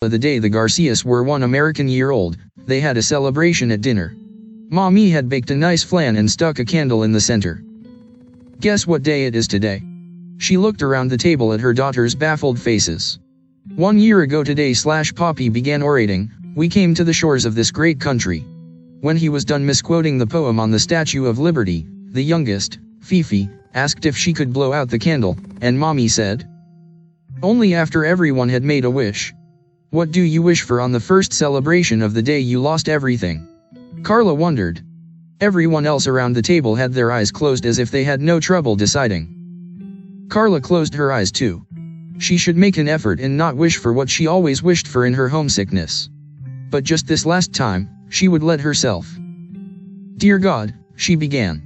The day the Garcias were 1 American year old, they had a celebration at dinner. Mommy had baked a nice flan and stuck a candle in the center. Guess what day it is today? She looked around the table at her daughter's baffled faces. 1 year ago today Poppy began orating, "We came to the shores of this great country." When he was done misquoting the poem on the Statue of Liberty, the youngest, Fifi, asked if she could blow out the candle, and Mommy said, "Only after everyone had made a wish." "What do you wish for on the first celebration of the day you lost everything?" Carla wondered. Everyone else around the table had their eyes closed as if they had no trouble deciding. Carla closed her eyes too. She should make an effort and not wish for what she always wished for in her homesickness. But just this last time, she would let herself. "Dear God," she began.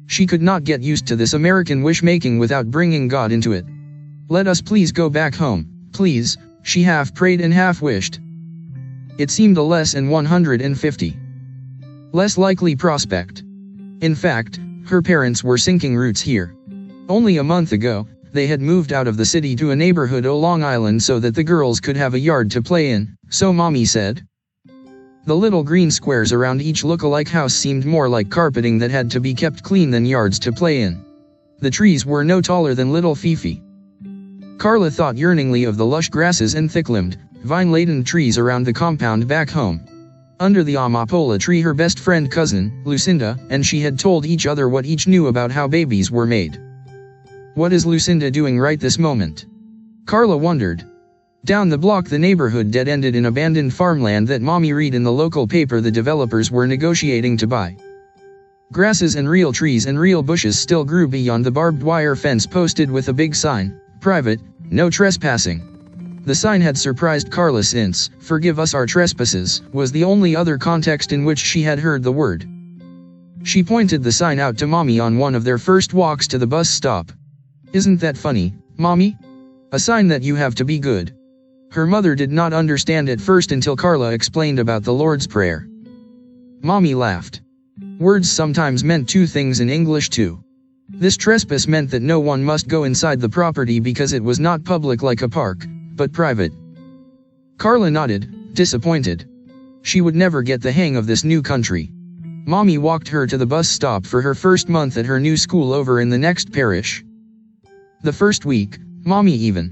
She could not get used to this American wish-making without bringing God into it. "Let us please go back home, please," she half prayed and half wished. It seemed a less than 150. Less likely prospect. In fact, her parents were sinking roots here. Only a month ago, they had moved out of the city to a neighborhood on Long Island so that the girls could have a yard to play in, so Mommy said. The little green squares around each look-alike house seemed more like carpeting that had to be kept clean than yards to play in. The trees were no taller than little Fifi. Carla thought yearningly of the lush grasses and thick-limbed, vine-laden trees around the compound back home. Under the amapola tree her best friend cousin, Lucinda, and she had told each other what each knew about how babies were made. What is Lucinda doing right this moment? Carla wondered. Down the block the neighborhood dead-ended in abandoned farmland that Mommy read in the local paper the developers were negotiating to buy. Grasses and real trees and real bushes still grew beyond the barbed wire fence posted with a big sign, "Private, no trespassing." The sign had surprised Carla since, "Forgive us our trespasses," was the only other context in which she had heard the word. She pointed the sign out to Mommy on one of their first walks to the bus stop. "Isn't that funny, Mommy? A sign that you have to be good." Her mother did not understand at first until Carla explained about the Lord's Prayer. Mommy laughed. Words sometimes meant two things in English too. This trespass meant that no one must go inside the property because it was not public like a park, but private. Carla nodded, disappointed. She would never get the hang of this new country. Mommy walked her to the bus stop for her first month at her new school over in the next parish. The first week, Mommy even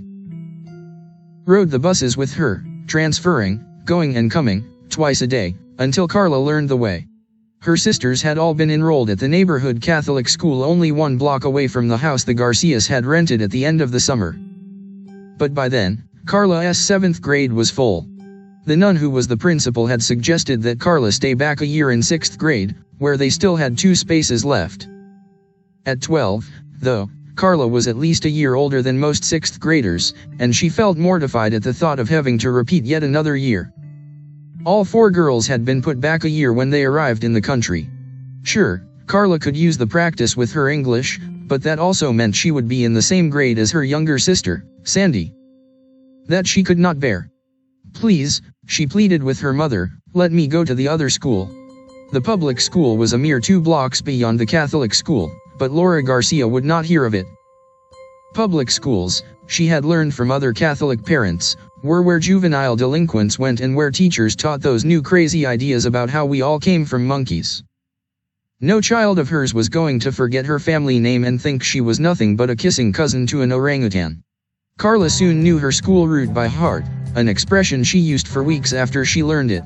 rode the buses with her, transferring, going and coming, twice a day, until Carla learned the way. Her sisters had all been enrolled at the neighborhood Catholic school only 1 block away from the house the Garcias had rented at the end of the summer. But by then, Carla's 7th grade was full. The nun who was the principal had suggested that Carla stay back a year in 6th grade, where they still had 2 spaces left. At 12, though, Carla was at least a year older than most 6th graders, and she felt mortified at the thought of having to repeat yet another year. All 4 girls had been put back a year when they arrived in the country. Sure, Carla could use the practice with her English, but that also meant she would be in the same grade as her younger sister, Sandy. That she could not bear. "Please," she pleaded with her mother, "let me go to the other school." The public school was a mere 2 blocks beyond the Catholic school, but Laura Garcia would not hear of it. Public schools, she had learned from other Catholic parents, were where juvenile delinquents went and where teachers taught those new crazy ideas about how we all came from monkeys. No child of hers was going to forget her family name and think she was nothing but a kissing cousin to an orangutan. Carla soon knew her school route by heart, an expression she used for weeks after she learned it.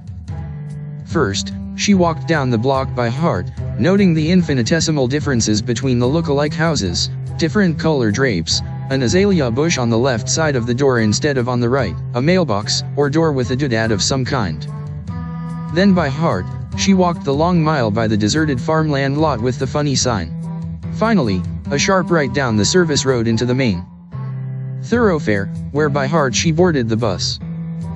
First, she walked down the block by heart, noting the infinitesimal differences between the look-alike houses, different color drapes, an azalea bush on the left side of the door instead of on the right, a mailbox, or door with a doodad of some kind. Then by heart, she walked the long mile by the deserted farmland lot with the funny sign. Finally, a sharp right down the service road into the main thoroughfare, where by heart she boarded the bus.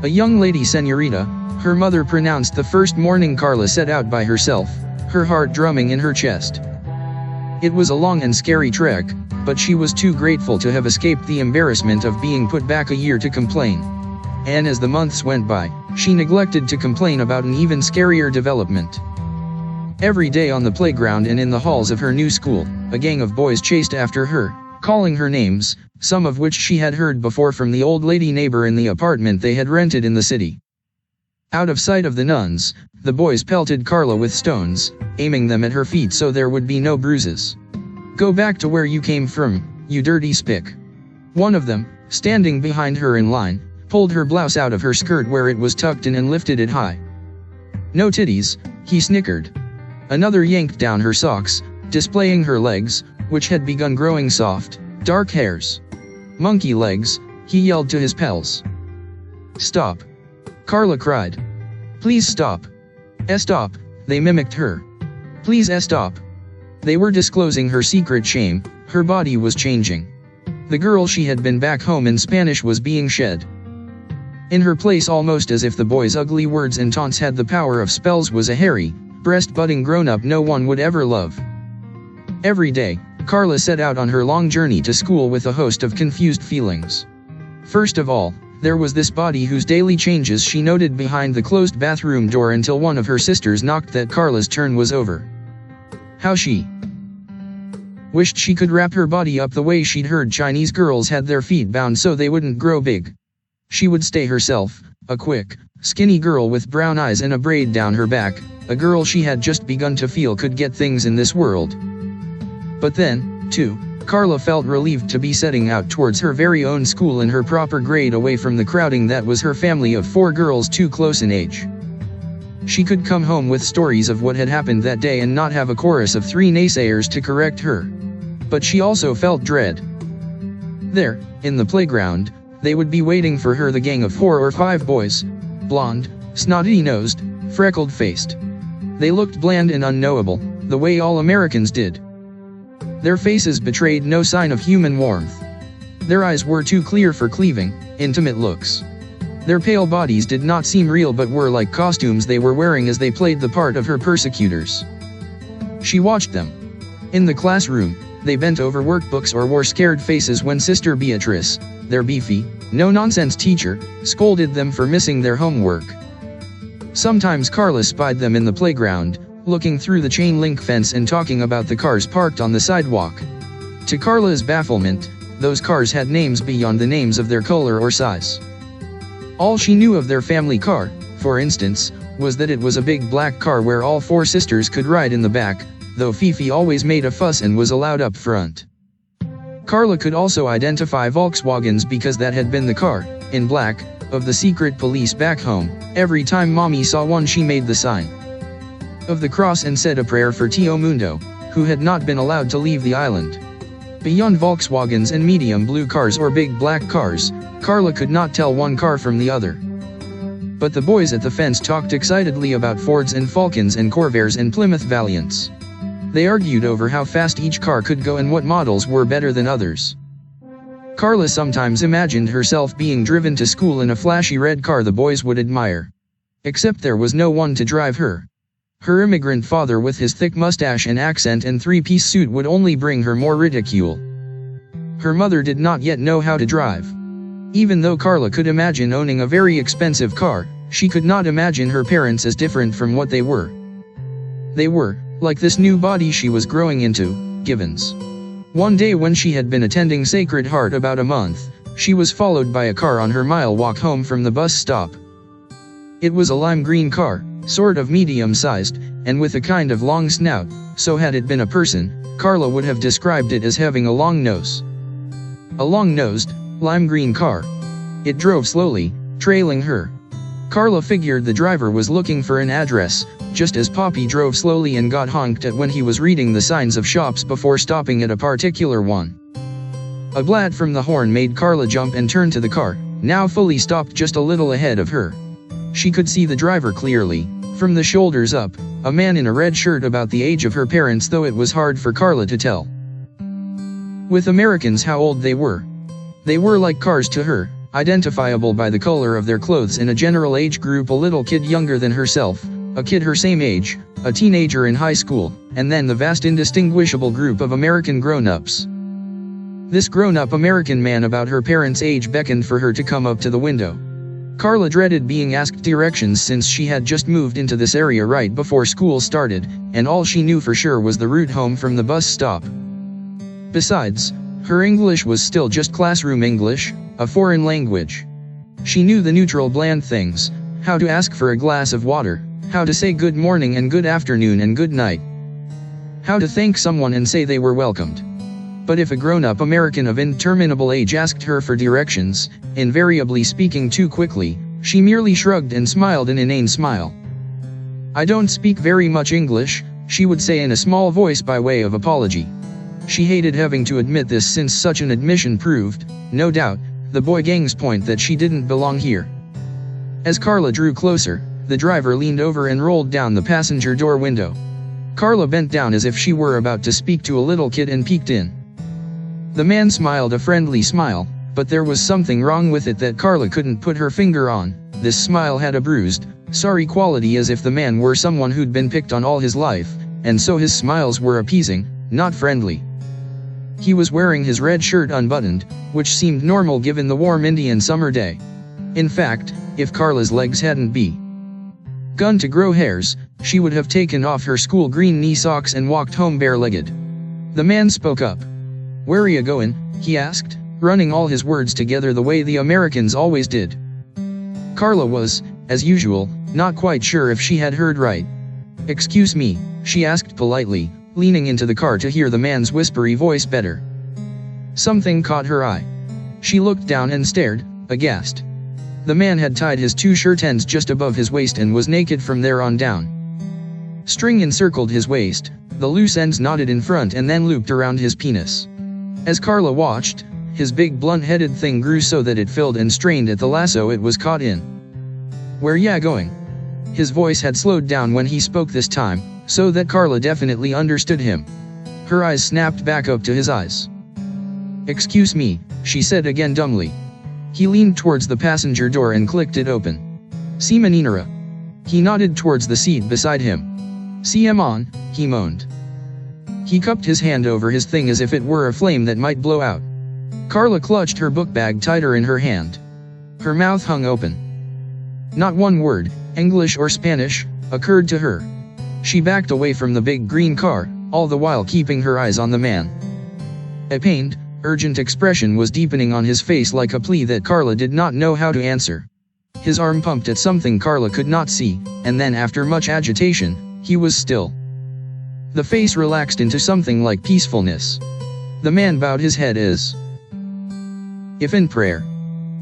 A young lady senorita, her mother pronounced the first morning Carla set out by herself, her heart drumming in her chest. It was a long and scary trek, but she was too grateful to have escaped the embarrassment of being put back a year to complain. And as the months went by, she neglected to complain about an even scarier development. Every day on the playground and in the halls of her new school, a gang of boys chased after her, calling her names, some of which she had heard before from the old lady neighbor in the apartment they had rented in the city. Out of sight of the nuns, the boys pelted Carla with stones, aiming them at her feet so there would be no bruises. "Go back to where you came from, you dirty spick." One of them, standing behind her in line, pulled her blouse out of her skirt where it was tucked in and lifted it high. "No titties," he snickered. Another yanked down her socks, displaying her legs, which had begun growing soft, dark hairs. "Monkey legs," he yelled to his pals. "Stop!" Carla cried. "Please stop." Stop," they mimicked her. "Please stop." They were disclosing her secret shame, her body was changing. The girl she had been back home in Spanish was being shed. In her place, almost as if the boy's ugly words and taunts had the power of spells, was a hairy, breast-butting grown-up no one would ever love. Every day, Carla set out on her long journey to school with a host of confused feelings. First of all, there was this body whose daily changes she noted behind the closed bathroom door until one of her sisters knocked that Carla's turn was over. How she wished she could wrap her body up the way she'd heard Chinese girls had their feet bound so they wouldn't grow big. She would stay herself, a quick, skinny girl with brown eyes and a braid down her back, a girl she had just begun to feel could get things in this world. But then, too, Carla felt relieved to be setting out towards her very own school in her proper grade, away from the crowding that was her family of 4 girls too close in age. She could come home with stories of what had happened that day and not have a chorus of 3 naysayers to correct her. But she also felt dread. There, in the playground, they would be waiting for her, the gang of 4 or 5 boys. Blonde, snotty-nosed, freckled-faced. They looked bland and unknowable, the way all Americans did. Their faces betrayed no sign of human warmth. Their eyes were too clear for cleaving, intimate looks. Their pale bodies did not seem real but were like costumes they were wearing as they played the part of her persecutors. She watched them. In the classroom, they bent over workbooks or wore scared faces when Sister Beatrice, their beefy, no-nonsense teacher, scolded them for missing their homework. Sometimes Carla spied them in the playground, looking through the chain-link fence and talking about the cars parked on the sidewalk. To Carla's bafflement, those cars had names beyond the names of their color or size. All she knew of their family car, for instance, was that it was a big black car where all 4 sisters could ride in the back, though Fifi always made a fuss and was allowed up front. Carla could also identify Volkswagens because that had been the car, in black, of the secret police back home. Every time Mommy saw one she made the sign of the cross and said a prayer for Tio Mundo, who had not been allowed to leave the island. Beyond Volkswagens and medium blue cars or big black cars, Carla could not tell one car from the other. But the boys at the fence talked excitedly about Fords and Falcons and Corvairs and Plymouth Valiants. They argued over how fast each car could go and what models were better than others. Carla sometimes imagined herself being driven to school in a flashy red car the boys would admire. Except there was no one to drive her. Her immigrant father with his thick mustache and accent and 3-piece suit would only bring her more ridicule. Her mother did not yet know how to drive. Even though Carla could imagine owning a very expensive car, she could not imagine her parents as different from what they were. They were, like this new body she was growing into, givens. One day when she had been attending Sacred Heart about a month, she was followed by a car on her mile walk home from the bus stop. It was a lime green car, sort of medium-sized, and with a kind of long snout, so had it been a person, Carla would have described it as having a long nose. A long-nosed, lime green car. It drove slowly, trailing her. Carla figured the driver was looking for an address, just as Poppy drove slowly and got honked at when he was reading the signs of shops before stopping at a particular one. A blast from the horn made Carla jump and turn to the car, now fully stopped just a little ahead of her. She could see the driver clearly, from the shoulders up, a man in a red shirt about the age of her parents, though it was hard for Carla to tell. With Americans how old they were. They were like cars to her, identifiable by the color of their clothes in a general age group: a little kid younger than herself, a kid her same age, a teenager in high school, and then the vast indistinguishable group of American grown-ups. This grown-up American man about her parents' age beckoned for her to come up to the window. Carla dreaded being asked directions since she had just moved into this area right before school started, and all she knew for sure was the route home from the bus stop. Besides, Her English was still just classroom English, a foreign language. She knew the neutral bland things, how to ask for a glass of water, how to say good morning and good afternoon and good night, how to thank someone and say they were welcomed. But if a grown-up American of interminable age asked her for directions, invariably speaking too quickly, she merely shrugged and smiled an inane smile. "I don't speak very much English," she would say in a small voice by way of apology. She hated having to admit this since such an admission proved, no doubt, the boy gang's point that she didn't belong here. As Carla drew closer, the driver leaned over and rolled down the passenger door window. Carla bent down as if she were about to speak to a little kid and peeked in. The man smiled a friendly smile, but there was something wrong with it that Carla couldn't put her finger on. This smile had a bruised, sorry quality, as if the man were someone who'd been picked on all his life, and so his smiles were appeasing, not friendly. He was wearing his red shirt unbuttoned, which seemed normal given the warm Indian summer day. In fact, if Carla's legs hadn't begun to grow hairs, she would have taken off her school green knee socks and walked home bare-legged. The man spoke up. "Where you goin'?" he asked, running all his words together the way the Americans always did. Carla was, as usual, not quite sure if she had heard right. "Excuse me," she asked politely, leaning into the car to hear the man's whispery voice better. Something caught her eye. She looked down and stared, aghast. The man had tied his two shirt ends just above his waist and was naked from there on down. String encircled his waist, the loose ends knotted in front and then looped around his penis. As Carla watched, his big blunt-headed thing grew so that it filled and strained at the lasso it was caught in. "Where ya going?" His voice had slowed down when he spoke this time, so that Carla definitely understood him. Her eyes snapped back up to his eyes. "Excuse me," she said again dumbly. He leaned towards the passenger door and clicked it open. "See Meninara." He nodded towards the seat beside him. "See him on," he moaned. He cupped his hand over his thing as if it were a flame that might blow out. Carla clutched her book bag tighter in her hand. Her mouth hung open. Not one word, English or Spanish, occurred to her. She backed away from the big green car, all the while keeping her eyes on the man. A pained, urgent expression was deepening on his face like a plea that Carla did not know how to answer. His arm pumped at something Carla could not see, and then after much agitation, he was still. The face relaxed into something like peacefulness. The man bowed his head as if in prayer.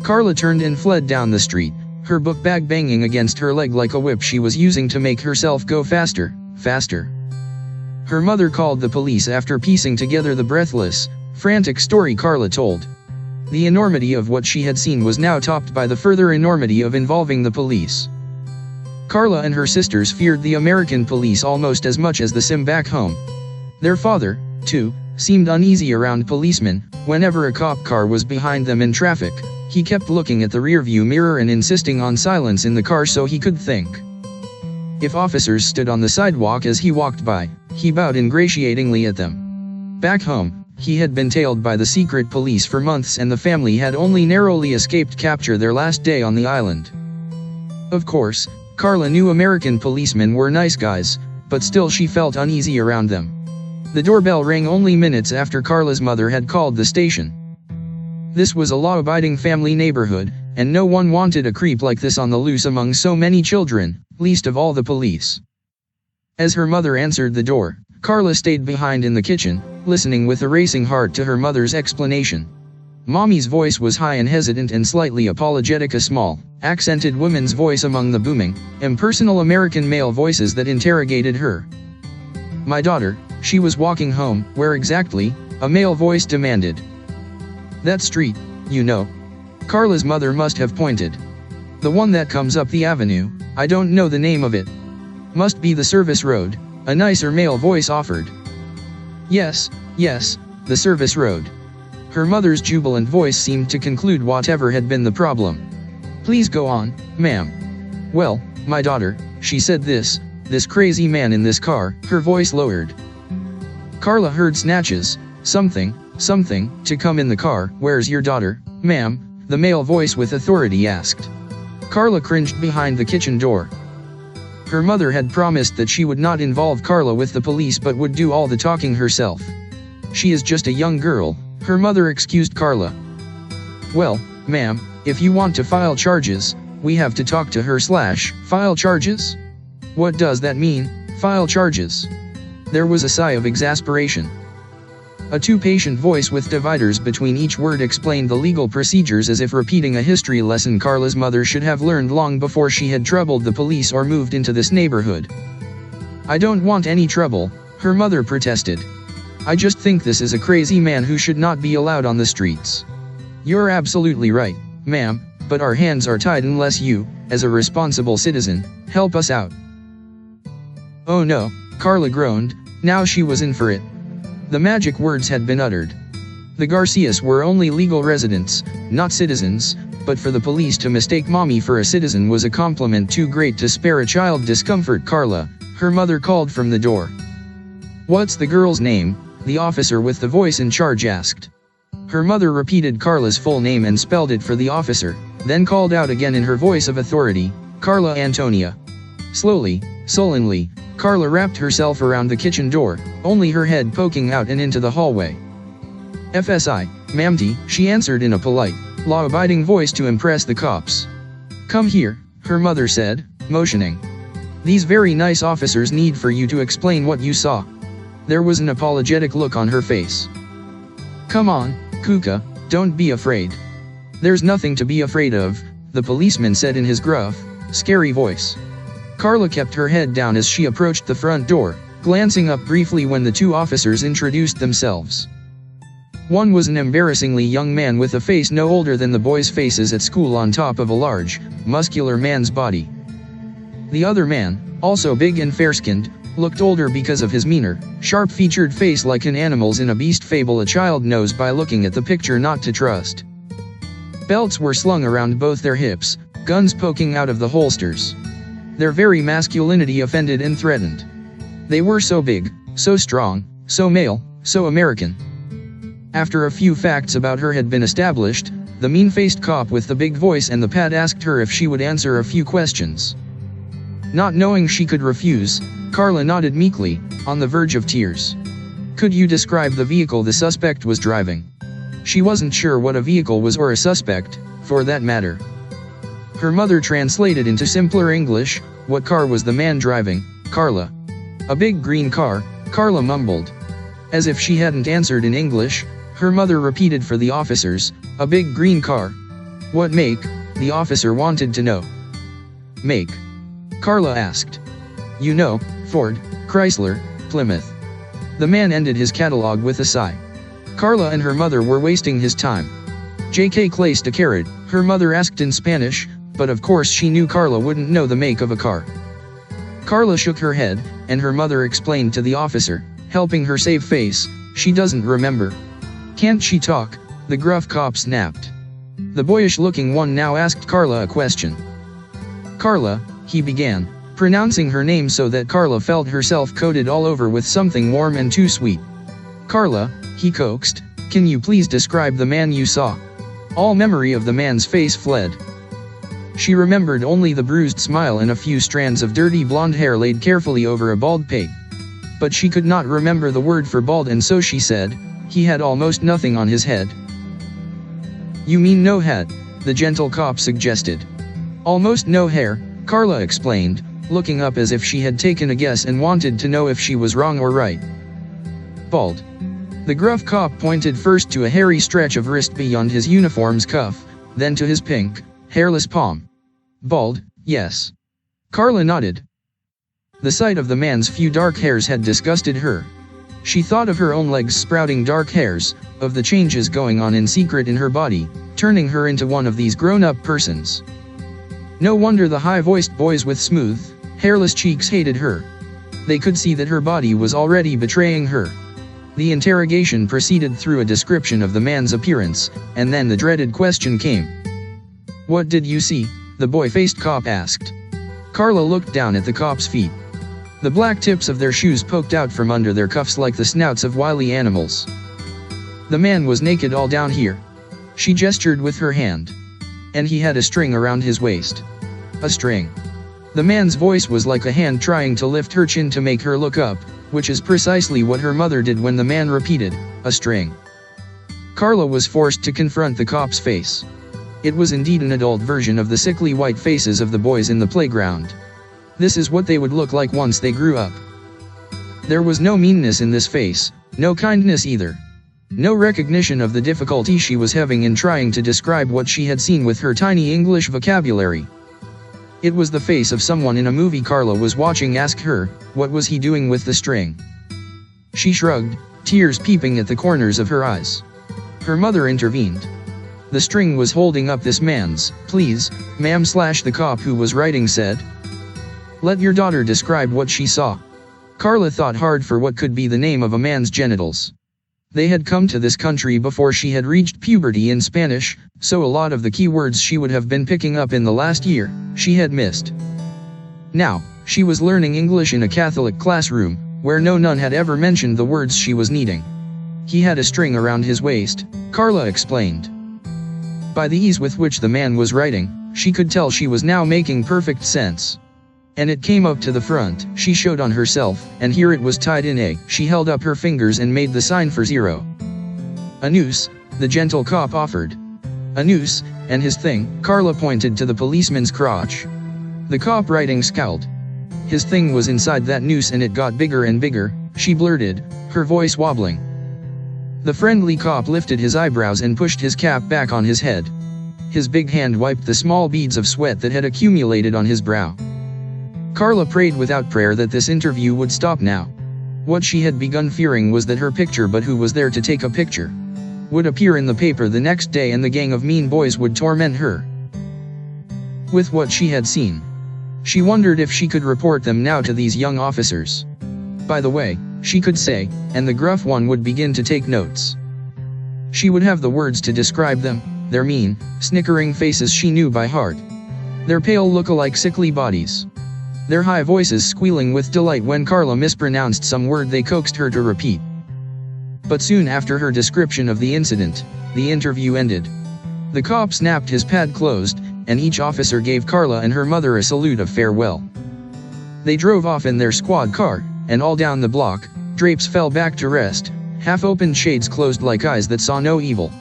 Carla turned and fled down the street, her book bag banging against her leg like a whip she was using to make herself go faster, faster. Her mother called the police after piecing together the breathless, frantic story Carla told. The enormity of what she had seen was now topped by the further enormity of involving the police. Carla and her sisters feared the American police almost as much as the Sim back home. Their father, too, seemed uneasy around policemen. Whenever a cop car was behind them in traffic, he kept looking at the rearview mirror and insisting on silence in the car so he could think. If officers stood on the sidewalk as he walked by, he bowed ingratiatingly at them. Back home, he had been tailed by the secret police for months and the family had only narrowly escaped capture their last day on the island. Of course, Carla knew American policemen were nice guys, but still she felt uneasy around them. The doorbell rang only minutes after Carla's mother had called the station. This was a law-abiding family neighborhood, and no one wanted a creep like this on the loose among so many children, least of all the police. As her mother answered the door, Carla stayed behind in the kitchen, listening with a racing heart to her mother's explanation. Mommy's voice was high and hesitant and slightly apologetic, a small, accented woman's voice among the booming, impersonal American male voices that interrogated her. "My daughter, she was walking home." "Where exactly?" a male voice demanded. "That street, you know." Carla's mother must have pointed. "The one that comes up the avenue, I don't know the name of it." "Must be the service road," a nicer male voice offered. Yes, the service road." Her mother's jubilant voice seemed to conclude whatever had been the problem. "Please go on, ma'am." "Well, my daughter, she said this crazy man in this car," her voice lowered. Carla heard snatches, something, to come in the car. "Where's your daughter, ma'am?" the male voice with authority asked. Carla cringed behind the kitchen door. Her mother had promised that she would not involve Carla with the police but would do all the talking herself. "She is just a young girl," her mother excused Carla. Well, ma'am, if you want to file charges, we have to talk to her. File charges? What does that mean, file charges? There was a sigh of exasperation. A two-patient voice with dividers between each word explained the legal procedures as if repeating a history lesson Carla's mother should have learned long before she had troubled the police or moved into this neighborhood. I don't want any trouble, her mother protested. I just think this is a crazy man who should not be allowed on the streets. You're absolutely right, ma'am, but our hands are tied unless you, as a responsible citizen, help us out. Oh no, Carla groaned, now she was in for it. The magic words had been uttered. The Garcias were only legal residents, not citizens, but for the police to mistake Mommy for a citizen was a compliment too great to spare a child discomfort. Carla, her mother called from the door. What's the girl's name? The officer with the voice in charge asked. Her mother repeated Carla's full name and spelled it for the officer, then called out again in her voice of authority, Carla Antonia. Slowly, sullenly, Carla wrapped herself around the kitchen door, only her head poking out and into the hallway. FSI, ma'amty, she answered in a polite, law-abiding voice to impress the cops. Come here, her mother said, motioning. These very nice officers need for you to explain what you saw. There was an apologetic look on her face. Come on, Kuka, don't be afraid. There's nothing to be afraid of, the policeman said in his gruff, scary voice. Carla kept her head down as she approached the front door, glancing up briefly when the two officers introduced themselves. One was an embarrassingly young man with a face no older than the boys' faces at school on top of a large, muscular man's body. The other man, also big and fair-skinned, looked older because of his meaner, sharp-featured face like an animal's in a beast fable a child knows by looking at the picture not to trust. Belts were slung around both their hips, guns poking out of the holsters. Their very masculinity offended and threatened. They were so big, so strong, so male, so American. After a few facts about her had been established, the mean-faced cop with the big voice and the pad asked her if she would answer a few questions. Not knowing she could refuse, Carla nodded meekly, on the verge of tears. Could you describe the vehicle the suspect was driving? She wasn't sure what a vehicle was or a suspect, for that matter. Her mother translated into simpler English, what car was the man driving, Carla? A big green car, Carla mumbled. As if she hadn't answered in English, her mother repeated for the officers, a big green car. What make? The officer wanted to know. Make? Carla asked. You know, Ford, Chrysler, Plymouth. The man ended his catalog with a sigh. Carla and her mother were wasting his time. J.K. Clase de carrot, her mother asked in Spanish, but of course she knew Carla wouldn't know the make of a car. Carla shook her head, and her mother explained to the officer, helping her save face, she doesn't remember. Can't she talk? The gruff cop snapped. The boyish-looking one now asked Carla a question. Carla, he began, pronouncing her name so that Carla felt herself coated all over with something warm and too sweet. Carla, he coaxed, can you please describe the man you saw? All memory of the man's face fled. She remembered only the bruised smile and a few strands of dirty blonde hair laid carefully over a bald pate. But she could not remember the word for bald, and so she said, he had almost nothing on his head. You mean no head? The gentle cop suggested. Almost no hair, Carla explained, looking up as if she had taken a guess and wanted to know if she was wrong or right. Bald. The gruff cop pointed first to a hairy stretch of wrist beyond his uniform's cuff, then to his pink, hairless palm. Bald, yes. Carla nodded. The sight of the man's few dark hairs had disgusted her. She thought of her own legs sprouting dark hairs, of the changes going on in secret in her body, turning her into one of these grown-up persons. No wonder the high-voiced boys with smooth, hairless cheeks hated her. They could see that her body was already betraying her. The interrogation proceeded through a description of the man's appearance, and then the dreaded question came. What did you see? The boy-faced cop asked. Carla looked down at the cop's feet. The black tips of their shoes poked out from under their cuffs like the snouts of wily animals. The man was naked all down here. She gestured with her hand. And he had a string around his waist. A string. The man's voice was like a hand trying to lift her chin to make her look up, which is precisely what her mother did when the man repeated, a string. Carla was forced to confront the cop's face. It was indeed an adult version of the sickly white faces of the boys in the playground. This is what they would look like once they grew up. There was no meanness in this face, no kindness either. No recognition of the difficulty she was having in trying to describe what she had seen with her tiny English vocabulary. It was the face of someone in a movie Carla was watching ask her, what was he doing with the string? She shrugged, tears peeping at the corners of her eyes. Her mother intervened. The string was holding up this man's, please, ma'am / the cop who was writing said. Let your daughter describe what she saw. Carla thought hard for what could be the name of a man's genitals. They had come to this country before she had reached puberty in Spanish, so a lot of the key words she would have been picking up in the last year, she had missed. Now, she was learning English in a Catholic classroom, where no nun had ever mentioned the words she was needing. He had a string around his waist, Carla explained. By the ease with which the man was writing, she could tell she was now making perfect sense. And it came up to the front, she showed on herself, and here it was tied in A. She held up her fingers and made the sign for 0. A noose, the gentle cop offered. A noose, and his thing, Carla pointed to the policeman's crotch. The cop writing scowled. His thing was inside that noose and it got bigger and bigger, she blurted, her voice wobbling. The friendly cop lifted his eyebrows and pushed his cap back on his head. His big hand wiped the small beads of sweat that had accumulated on his brow. Carla prayed without prayer that this interview would stop now. What she had begun fearing was that her picture, but who was there to take a picture, would appear in the paper the next day and the gang of mean boys would torment her with what she had seen. She wondered if she could report them now to these young officers. By the way, she could say, and the gruff one would begin to take notes. She would have the words to describe them, their mean, snickering faces she knew by heart. Their pale look-alike sickly bodies. Their high voices squealing with delight when Carla mispronounced some word they coaxed her to repeat. But soon after her description of the incident, the interview ended. The cop snapped his pad closed, and each officer gave Carla and her mother a salute of farewell. They drove off in their squad car, and all down the block, drapes fell back to rest, half-opened shades closed like eyes that saw no evil.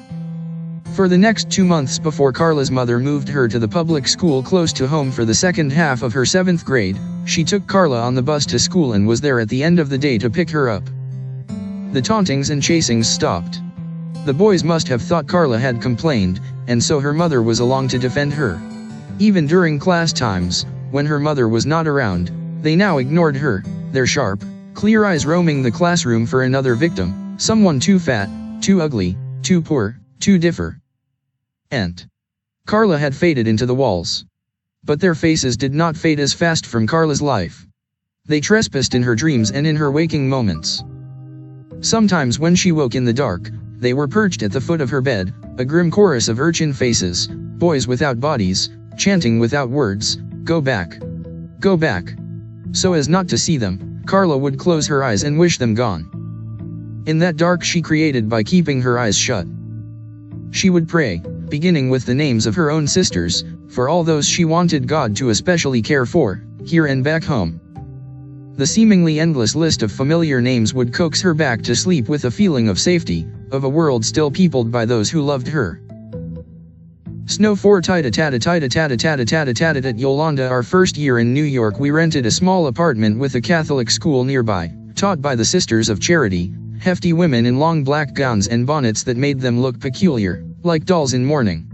For the next 2 months before Carla's mother moved her to the public school close to home for the second half of her 7th grade, she took Carla on the bus to school and was there at the end of the day to pick her up. The tauntings and chasings stopped. The boys must have thought Carla had complained, and so her mother was along to defend her. Even during class times, when her mother was not around, they now ignored her, their sharp, clear eyes roaming the classroom for another victim, someone too fat, too ugly, too poor, too different. Carla had faded into the walls. But their faces did not fade as fast from Carla's life. They trespassed in her dreams and in her waking moments. Sometimes when she woke in the dark, they were perched at the foot of her bed, a grim chorus of urchin faces, boys without bodies, chanting without words, "Go back. Go back." So as not to see them, Carla would close her eyes and wish them gone. In that dark she created by keeping her eyes shut. She would pray, beginning with the names of her own sisters, for all those she wanted God to especially care for, here and back home. The seemingly endless list of familiar names would coax her back to sleep with a feeling of safety, of a world still peopled by those who loved her. Snow 4 at Yolanda. Our first year in New York we rented a small apartment with a Catholic school nearby, taught by the Sisters of Charity, hefty women in long black gowns and bonnets that made them look peculiar, like dolls in mourning.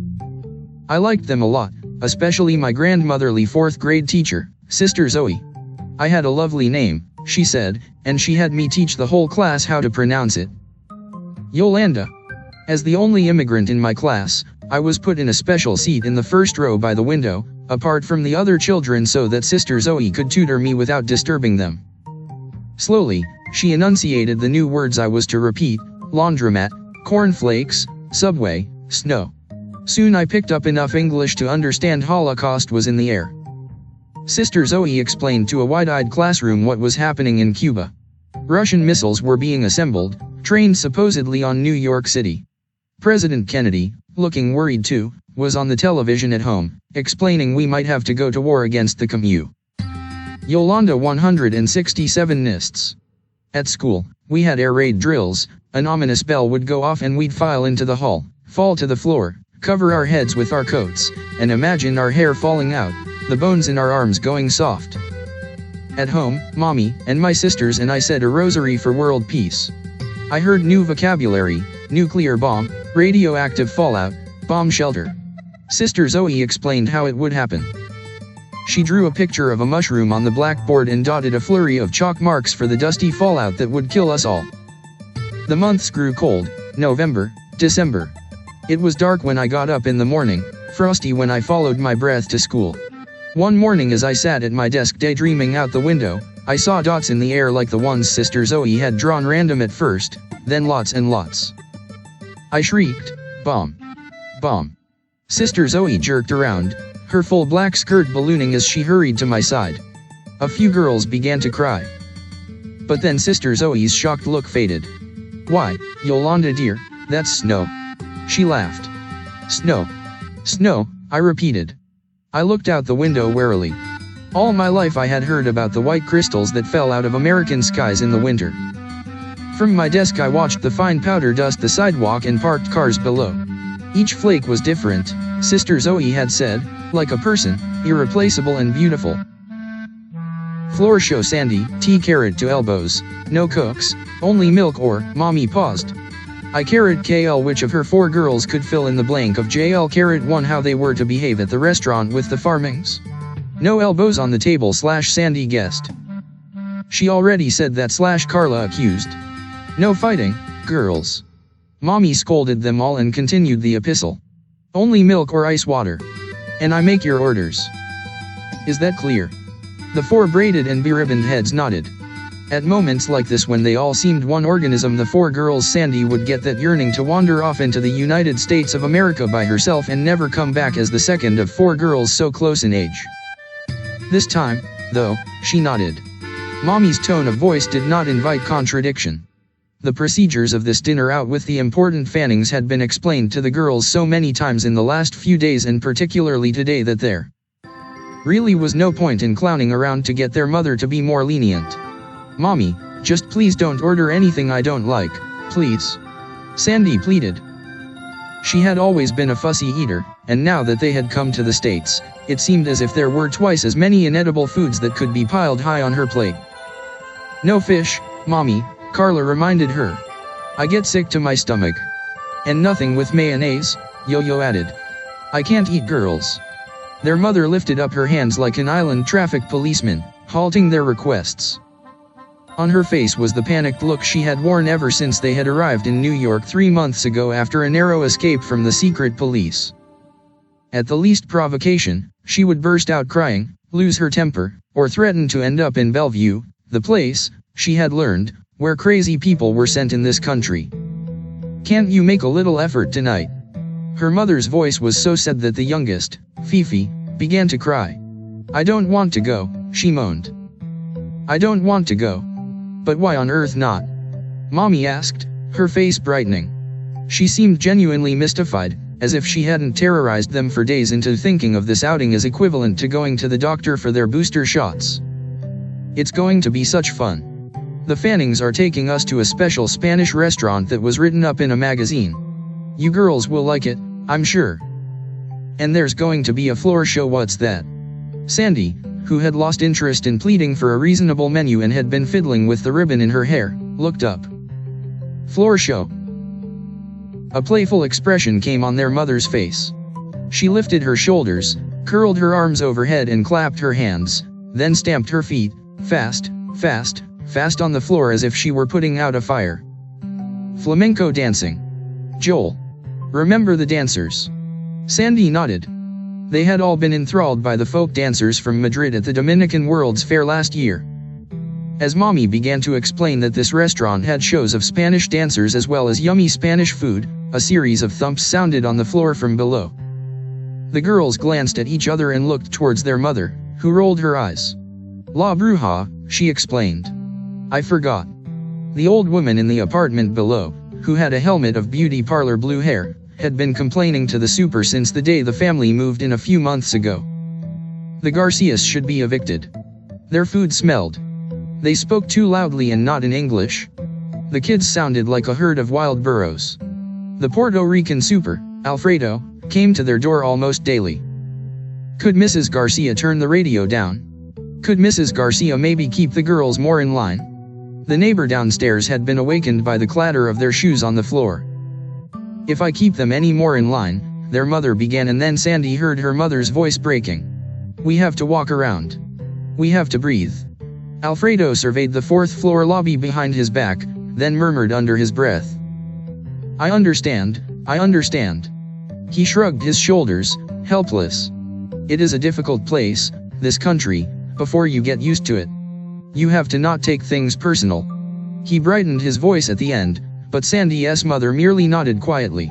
I liked them a lot, especially my grandmotherly 4th grade teacher, Sister Zoe. I had a lovely name, she said, and she had me teach the whole class how to pronounce it. Yolanda. As the only immigrant in my class, I was put in a special seat in the first row by the window, apart from the other children so that Sister Zoe could tutor me without disturbing them. Slowly, she enunciated the new words I was to repeat: laundromat, cornflakes, subway, snow. Soon I picked up enough English to understand Holocaust was in the air. Sister Zoe explained to a wide-eyed classroom what was happening in Cuba. Russian missiles were being assembled, trained supposedly on New York City. President Kennedy, looking worried too, was on the television at home, explaining we might have to go to war against the Commu. Yolanda 167 NISTs. At school, we had air raid drills, An ominous bell would go off and we'd file into the hall, fall to the floor, cover our heads with our coats, and imagine our hair falling out, the bones in our arms going soft. At home, Mommy and my sisters and I said a rosary for world peace. I heard new vocabulary: nuclear bomb, radioactive fallout, bomb shelter. Sister Zoe explained how it would happen. She drew a picture of a mushroom on the blackboard and dotted a flurry of chalk marks for the dusty fallout that would kill us all. The months grew cold: November, December. It was dark when I got up in the morning, frosty when I followed my breath to school. One morning as I sat at my desk daydreaming out the window, I saw dots in the air like the ones Sister Zoe had drawn, random at first, then lots and lots. I shrieked, "Bomb! Bomb!" Sister Zoe jerked around, her full black skirt ballooning as she hurried to my side. A few girls began to cry. But then Sister Zoe's shocked look faded. "Why, Yolanda dear, that's snow." She laughed. "Snow. Snow," I repeated. I looked out the window warily. All my life I had heard about the white crystals that fell out of American skies in the winter. From my desk I watched the fine powder dust the sidewalk and parked cars below. Each flake was different, Sister Zoe had said, like a person, irreplaceable and beautiful. Floor show sandy, tea carrot to elbows, no cokes, only milk or, Mommy paused. I carrot KL which of her 4 girls could fill in the blank of JL carrot 1 how they were to behave at the restaurant with the farmings. No elbows on the table / Sandy guessed. She already said that / Carla accused. No fighting, girls. Mommy scolded them all and continued the epistle. Only milk or ice water. And I make your orders. Is that clear? The 4 braided and beribboned heads nodded. At moments like this when they all seemed one organism, the 4 girls, Sandy would get that yearning to wander off into the United States of America by herself and never come back as the second of 4 girls so close in age. This time, though, she nodded. Mommy's tone of voice did not invite contradiction. The procedures of this dinner out with the important Fannings had been explained to the girls so many times in the last few days and particularly today that there really was no point in clowning around to get their mother to be more lenient. "Mommy, just please don't order anything I don't like, please," Sandy pleaded. She had always been a fussy eater, and now that they had come to the States, it seemed as if there were twice as many inedible foods that could be piled high on her plate. "No fish, Mommy," Carla reminded her. "I get sick to my stomach." "And nothing with mayonnaise," Yo-Yo added. "I can't eat, girls." Their mother lifted up her hands like an island traffic policeman, halting their requests. On her face was the panicked look she had worn ever since they had arrived in New York 3 months ago after a narrow escape from the secret police. At the least provocation, she would burst out crying, lose her temper, or threaten to end up in Bellevue, the place, she had learned, where crazy people were sent in this country. "Can't you make a little effort tonight?" Her mother's voice was so sad that the youngest, Fifi, began to cry. "I don't want to go," she moaned. "I don't want to go." "But why on earth not?" Mommy asked, her face brightening. She seemed genuinely mystified, as if she hadn't terrorized them for days into thinking of this outing as equivalent to going to the doctor for their booster shots. "It's going to be such fun. The Fannings are taking us to a special Spanish restaurant that was written up in a magazine. You girls will like it, I'm sure. And there's going to be a floor show." "What's that?" Sandy, who had lost interest in pleading for a reasonable menu and had been fiddling with the ribbon in her hair, looked up. "Floor show." A playful expression came on their mother's face. She lifted her shoulders, curled her arms overhead and clapped her hands, then stamped her feet, fast, fast, fast on the floor as if she were putting out a fire. "Flamenco dancing. Joel. Remember the dancers?" Sandy nodded. They had all been enthralled by the folk dancers from Madrid at the Dominican World's Fair last year. As Mommy began to explain that this restaurant had shows of Spanish dancers as well as yummy Spanish food, a series of thumps sounded on the floor from below. The girls glanced at each other and looked towards their mother, who rolled her eyes. "La Bruja," she explained. "I forgot." The old woman in the apartment below, who had a helmet of beauty parlor blue hair, had been complaining to the super since the day the family moved in a few months ago. The Garcias should be evicted. Their food smelled. They spoke too loudly and not in English. The kids sounded like a herd of wild burros. The Puerto Rican super, Alfredo, came to their door almost daily. Could Mrs. Garcia turn the radio down? Could Mrs. Garcia maybe keep the girls more in line? The neighbor downstairs had been awakened by the clatter of their shoes on the floor. If I keep them any more in line, their mother began, and then Sandy heard her mother's voice breaking. We have to walk around. We have to breathe. Alfredo surveyed the fourth-floor lobby behind his back, then murmured under his breath. I understand, I understand. He shrugged his shoulders, helpless. It is a difficult place, this country, before you get used to it. You have to not take things personal. He brightened his voice at the end, but Sandy's mother merely nodded quietly.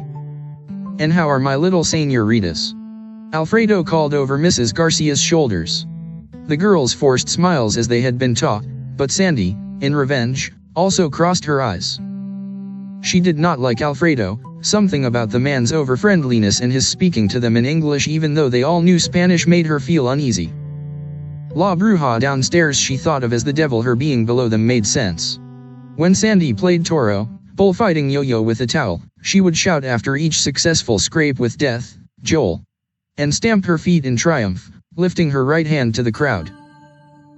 And how are my little señoritas? Alfredo called over Mrs. Garcia's shoulders. The girls forced smiles as they had been taught, but Sandy, in revenge, also crossed her eyes. She did not like Alfredo, something about the man's over-friendliness and his speaking to them in English even though they all knew Spanish made her feel uneasy. La Bruja downstairs she thought of as the devil, her being below them made sense. When Sandy played toro, bullfighting yo-yo with a towel, she would shout after each successful scrape with death, Joel, and stamp her feet in triumph, lifting her right hand to the crowd.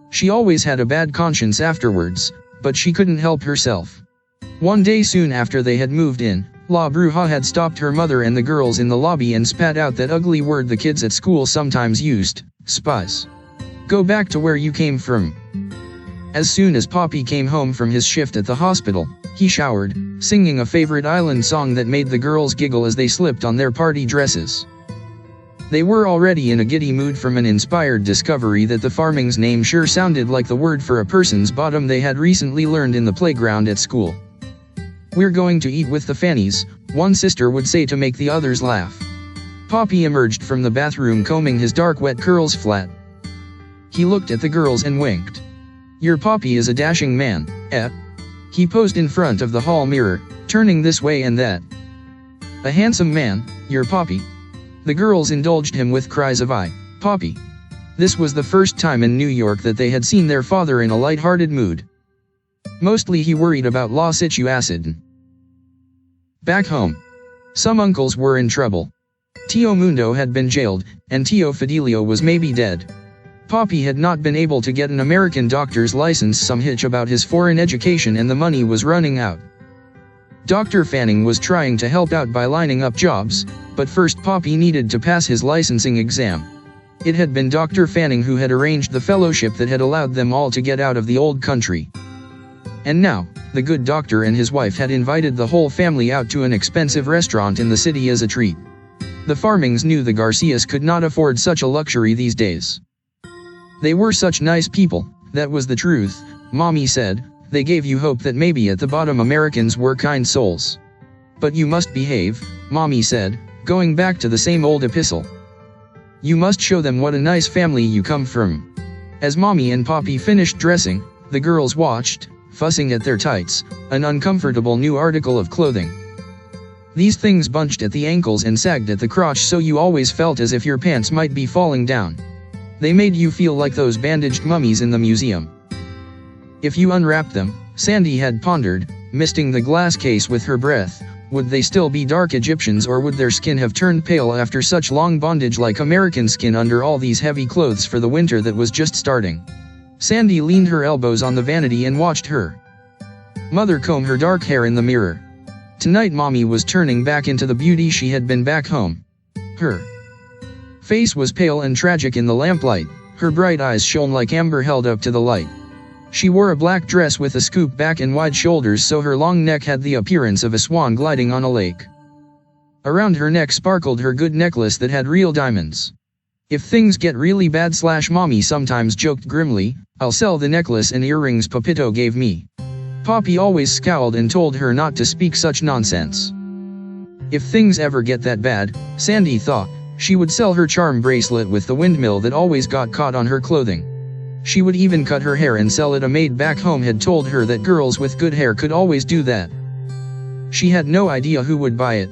She always had a bad conscience afterwards, but she couldn't help herself. One day soon after they had moved in, La Bruja had stopped her mother and the girls in the lobby and spat out that ugly word the kids at school sometimes used, spies. Go back to where you came from. As soon as Poppy came home from his shift at the hospital, he showered, singing a favorite island song that made the girls giggle as they slipped on their party dresses. They were already in a giddy mood from an inspired discovery that the farming's name sure sounded like the word for a person's bottom they had recently learned in the playground at school. We're going to eat with the Fannies, one sister would say to make the others laugh. Poppy emerged from the bathroom combing his dark wet curls flat. He looked at the girls and winked. Your Poppy is a dashing man, eh? He posed in front of the hall mirror, turning this way and that. A handsome man, your Poppy. The girls indulged him with cries of "Aye, Poppy." This was the first time in New York that they had seen their father in a light-hearted mood. Mostly he worried about la situación. Back home, some uncles were in trouble. Tio Mundo had been jailed, and Tio Fidelio was maybe dead. Poppy had not been able to get an American doctor's license, some hitch about his foreign education, and the money was running out. Dr. Fanning was trying to help out by lining up jobs, but first Poppy needed to pass his licensing exam. It had been Dr. Fanning who had arranged the fellowship that had allowed them all to get out of the old country. And now, the good doctor and his wife had invited the whole family out to an expensive restaurant in the city as a treat. The Farmings knew the Garcias could not afford such a luxury these days. They were such nice people, that was the truth, Mommy said. They gave you hope that maybe at the bottom Americans were kind souls. But you must behave, Mommy said, going back to the same old epistle. You must show them what a nice family you come from. As Mommy and Poppy finished dressing, the girls watched, fussing at their tights, an uncomfortable new article of clothing. These things bunched at the ankles and sagged at the crotch, so you always felt as if your pants might be falling down. They made you feel like those bandaged mummies in the museum. If you unwrapped them, Sandy had pondered, misting the glass case with her breath, would they still be dark Egyptians, or would their skin have turned pale after such long bondage like American skin under all these heavy clothes for the winter that was just starting? Sandy leaned her elbows on the vanity and watched her mother comb her dark hair in the mirror. Tonight Mommy was turning back into the beauty she had been back home. Her face was pale and tragic in the lamplight, her bright eyes shone like amber held up to the light. She wore a black dress with a scoop back and wide shoulders, so her long neck had the appearance of a swan gliding on a lake. Around her neck sparkled her good necklace that had real diamonds. If things get really bad, Mommy sometimes joked grimly, I'll sell the necklace and earrings Papito gave me. Poppy always scowled and told her not to speak such nonsense. If things ever get that bad, Sandy thought, she would sell her charm bracelet with the windmill that always got caught on her clothing. She would even cut her hair and sell it. A maid back home had told her that girls with good hair could always do that. She had no idea who would buy it.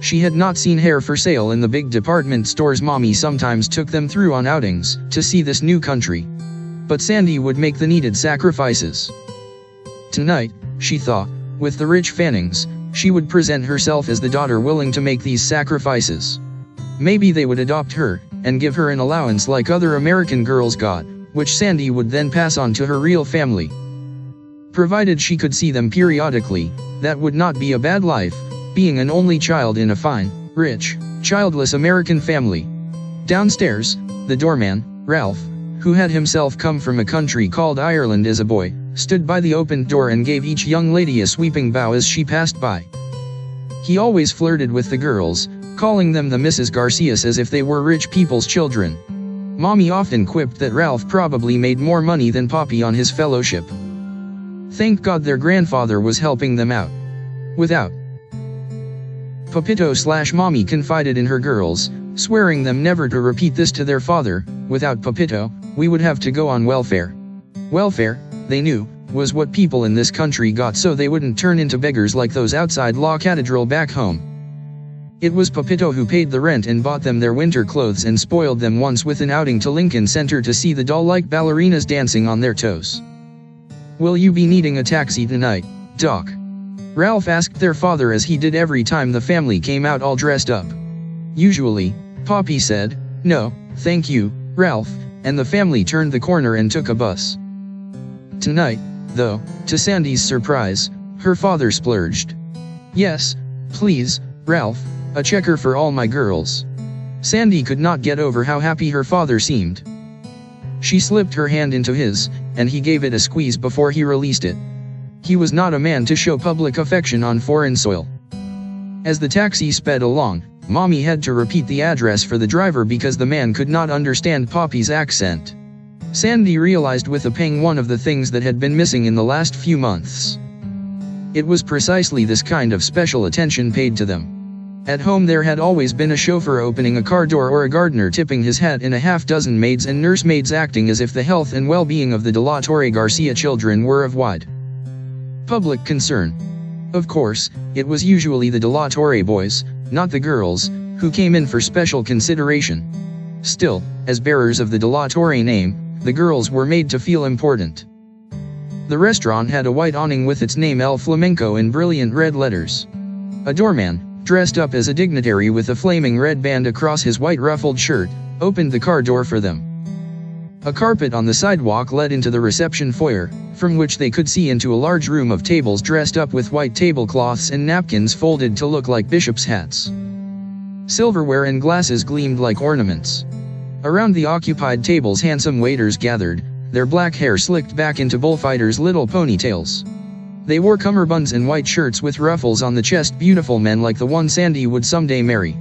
She had not seen hair for sale in the big department stores Mommy sometimes took them through on outings, to see this new country. But Sandy would make the needed sacrifices. Tonight, she thought, With the rich Fannings, she would present herself as the daughter willing to make these sacrifices. Maybe they would adopt her, and give her an allowance like other American girls got, which Sandy would then pass on to her real family. Provided she could see them periodically, that would not be a bad life, being an only child in a fine, rich, childless American family. Downstairs, the doorman, Ralph, who had himself come from a country called Ireland as a boy, stood by the opened door and gave each young lady a sweeping bow as she passed by. He always flirted with the girls, calling them the Mrs. Garcias as if they were rich people's children. Mommy often quipped that Ralph probably made more money than Poppy on his fellowship. Thank God their grandfather was helping them out. Without Papito/Mommy confided in her girls, swearing them never to repeat this to their father. Without Papito, we would have to go on welfare. Welfare, they knew, was what people in this country got so they wouldn't turn into beggars like those outside Law Cathedral back home. It was Papito who paid the rent and bought them their winter clothes and spoiled them once with an outing to Lincoln Center to see the doll-like ballerinas dancing on their toes. "Will you be needing a taxi tonight, Doc?" Ralph asked their father as he did every time the family came out all dressed up. Usually, Poppy said, "No, thank you, Ralph," and the family turned the corner and took a bus. Tonight, though, to Sandy's surprise, her father splurged. "Yes, please, Ralph, a checker for all my girls." Sandy could not get over how happy her father seemed. She slipped her hand into his, and he gave it a squeeze before he released it. He was not a man to show public affection on foreign soil. As the taxi sped along, Mommy had to repeat the address for the driver because the man could not understand Poppy's accent. Sandy realized with a pang one of the things that had been missing in the last few months. It was precisely this kind of special attention paid to them. At home there had always been a chauffeur opening a car door or a gardener tipping his hat and a half-dozen maids and nursemaids acting as if the health and well-being of the De La Torre Garcia children were of wide public concern. Of course, it was usually the De La Torre boys, not the girls, who came in for special consideration. Still, as bearers of the De La Torre name, the girls were made to feel important. The restaurant had a white awning with its name El Flamenco in brilliant red letters. A doorman, dressed up as a dignitary with a flaming red band across his white ruffled shirt, opened the car door for them. A carpet on the sidewalk led into the reception foyer, from which they could see into a large room of tables dressed up with white tablecloths and napkins folded to look like bishops' hats. Silverware and glasses gleamed like ornaments. Around the occupied tables handsome waiters gathered, their black hair slicked back into bullfighters' little ponytails. They wore cummerbunds and white shirts with ruffles on the chest, beautiful men like the one Sandy would someday marry.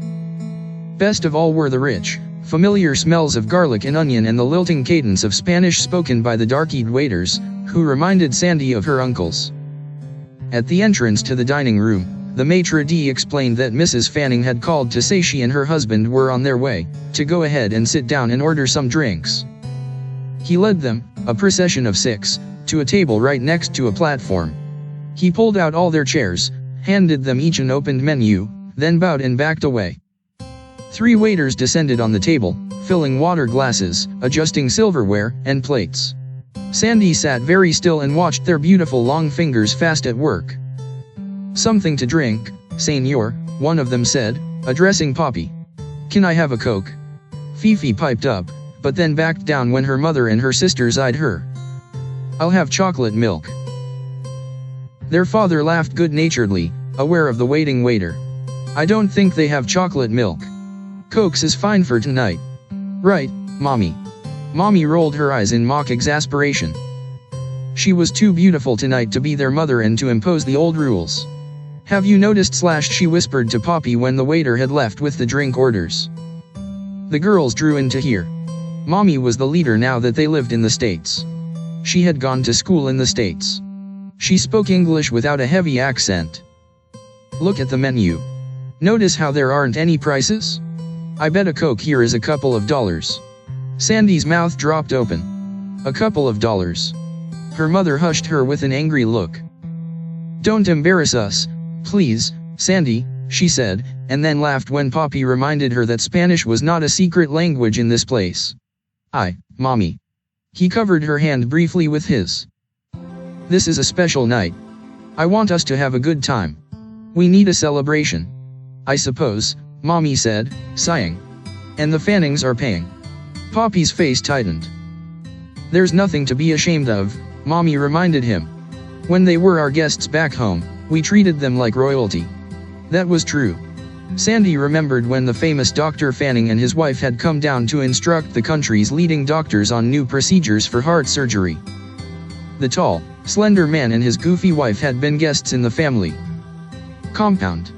Best of all were the rich, familiar smells of garlic and onion and the lilting cadence of Spanish spoken by the dark-eyed waiters, who reminded Sandy of her uncles. At the entrance to the dining room, the maitre d' explained that Mrs. Fanning had called to say she and her husband were on their way, to go ahead and sit down and order some drinks. He led them, a procession of 6, to a table right next to a platform. He pulled out all their chairs, handed them each an opened menu, then bowed and backed away. 3 waiters descended on the table, filling water glasses, adjusting silverware, and plates. Sandy sat very still and watched their beautiful long fingers fast at work. "Something to drink, Señor," one of them said, addressing Poppy. "Can I have a Coke?" Fifi piped up, but then backed down when her mother and her sisters eyed her. "I'll have chocolate milk." Their father laughed good-naturedly, aware of the waiting waiter. "I don't think they have chocolate milk. Cokes is fine for tonight. Right, Mommy?" Mommy rolled her eyes in mock exasperation. She was too beautiful tonight to be their mother and to impose the old rules. "Have you noticed / she whispered to Poppy when the waiter had left with the drink orders. The girls drew in to hear. Mommy was the leader now that they lived in the States. She had gone to school in the States. She spoke English without a heavy accent. "Look at the menu. Notice how there aren't any prices? I bet a Coke here is a couple of dollars." Sandy's mouth dropped open. "A couple of dollars." Her mother hushed her with an angry look. "Don't embarrass us, please, Sandy," she said, and then laughed when Poppy reminded her that Spanish was not a secret language in this place. Mommy." He covered her hand briefly with his. "This is a special night. I want us to have a good time. We need a celebration. I suppose, Mommy said, sighing. And the Fannings are paying. Poppy's face tightened. There's nothing to be ashamed of, Mommy reminded him. When they were our guests back home, we treated them like royalty. That was true. Sandy remembered when the famous Dr. Fanning and his wife had come down to instruct the country's leading doctors on new procedures for heart surgery. The tall, slender man and his goofy wife had been guests in the family compound.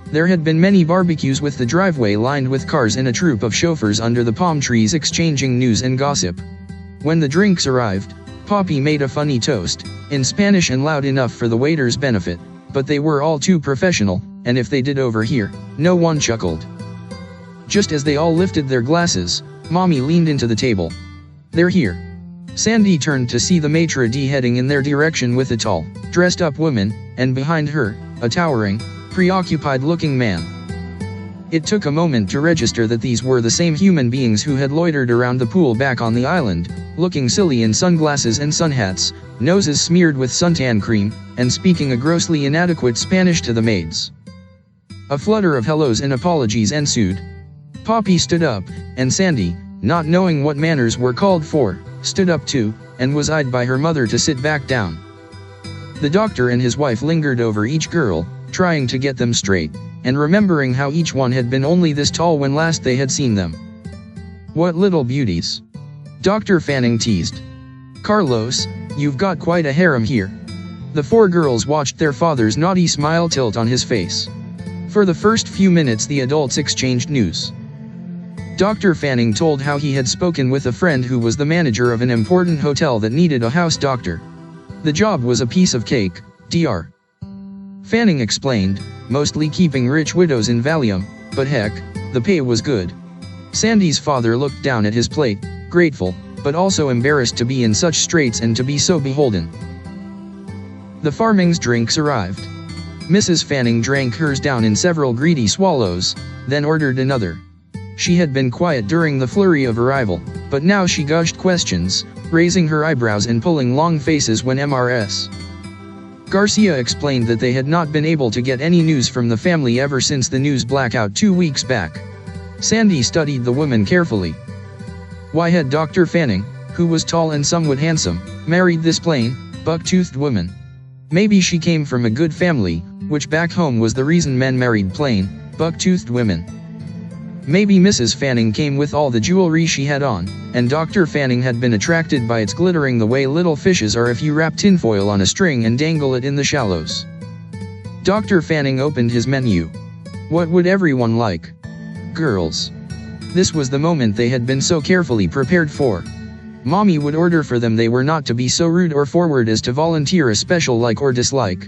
There had been many barbecues with the driveway lined with cars and a troop of chauffeurs under the palm trees exchanging news and gossip. When the drinks arrived, Poppy made a funny toast, in Spanish and loud enough for the waiter's benefit, but they were all too professional, and if they did overhear, no one chuckled. Just as they all lifted their glasses, Mommy leaned into the table. They're here. Sandy turned to see the maitre d' heading in their direction with a tall, dressed-up woman, and behind her, a towering, preoccupied-looking man. It took a moment to register that these were the same human beings who had loitered around the pool back on the island, looking silly in sunglasses and sun hats, noses smeared with suntan cream, and speaking a grossly inadequate Spanish to the maids. A flutter of hellos and apologies ensued. Poppy stood up, and Sandy, not knowing what manners were called for, stood up too, and was eyed by her mother to sit back down. The doctor and his wife lingered over each girl, trying to get them straight, and remembering how each one had been only this tall when last they had seen them. What little beauties. Dr. Fanning teased. Carlos, you've got quite a harem here. The four girls watched their father's naughty smile tilt on his face. For the first few minutes the adults exchanged news. Dr. Fanning told how he had spoken with a friend who was the manager of an important hotel that needed a house doctor. The job was a piece of cake, Dr. Fanning explained, mostly keeping rich widows in Valium, but heck, the pay was good. Sandy's father looked down at his plate, grateful, but also embarrassed to be in such straits and to be so beholden. The Farming's drinks arrived. Mrs. Fanning drank hers down in several greedy swallows, then ordered another. She had been quiet during the flurry of arrival, but now she gushed questions, raising her eyebrows and pulling long faces when Mrs. Garcia explained that they had not been able to get any news from the family ever since the news blackout 2 weeks back. Sandy studied the woman carefully. Why had Dr. Fanning, who was tall and somewhat handsome, married this plain, buck-toothed woman? Maybe she came from a good family, which back home was the reason men married plain, buck-toothed women. Maybe Mrs. Fanning came with all the jewelry she had on, and Dr. Fanning had been attracted by its glittering the way little fishes are if you wrap tinfoil on a string and dangle it in the shallows. Dr. Fanning opened his menu. What would everyone like? Girls. This was the moment they had been so carefully prepared for. Mommy would order for them. They were not to be so rude or forward as to volunteer a special like or dislike.